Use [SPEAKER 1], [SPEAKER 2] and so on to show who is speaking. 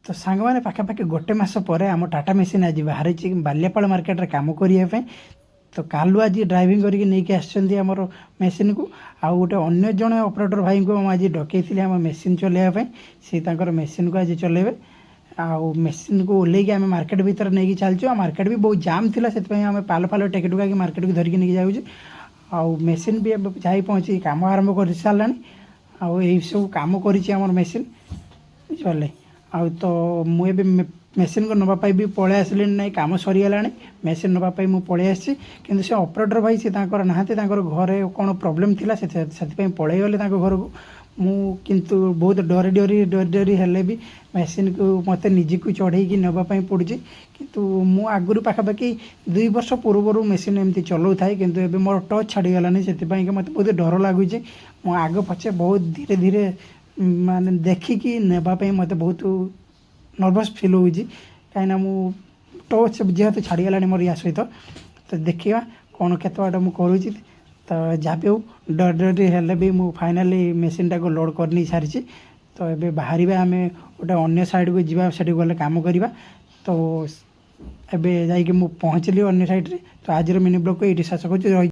[SPEAKER 1] तो सांग मैंने पाखापाखि गोटे मस पर आम टाटा मेसीन आज बाहरी बालियापाल मार्केट रे काम करने तो कालू आज ड्राइविंग करके नहीं आसर मेसीन को आउ गोटे अन्य जन ऑपरेटर भाई को आज डकई आम मेसीन चलैया सी मेसीन को आज चलेबे आउ मेसीन को ओल्ल आम मार्केट भीतर नहीं चलचु मार्केट भी बहुत जाम थी से आम पाल फाल टेक टुका मार्केट को धरिकी नहीं जाऊँ आउ मेसीन भी जा पहुँची कम आरंभ कर सारा आउ यही सब कम कर मेसीन बुझे आउ तो मुझे मेसीन को नापी भी पलि आसली ना कम सरीगला मेसीन नापी मुझे पलि आसी कि से ऑपरेटर भाई सी नहां घरे कौन प्रोब्लेम थी से पलैगले घर को मु किंतु बहुत डरी डरी डरी डरी हेले भी मेसीन को मत निजी को चढ़े नापी पड़ी किंतु मु आगु पाखापाखि 2 वर्ष पूर्व मेसीन एमती चलाऊ थाए कि मोर टच छाड़गलानी से मत बहुत डर लगुच मो आग पचे बहुत धीरे धीरे माने देखिकी नापी मत बहुत नर्भस फिल हो कहीं मु टच जेहतु छाड़गला मोर या सहित तो देखा कौन केत बाट मुझे तो जहाँ भी हो डर डरी हेले भी मु फाइनाली मेसीन टाक लोड कर नहीं सारी तो ये बाहर आम गोटे अन्य साइड को जीवा से गले कम करवा तो एबे जाइए पहुँचली अन्य साइड रे तो आज मिनी ब्लॉग को ये शेष कर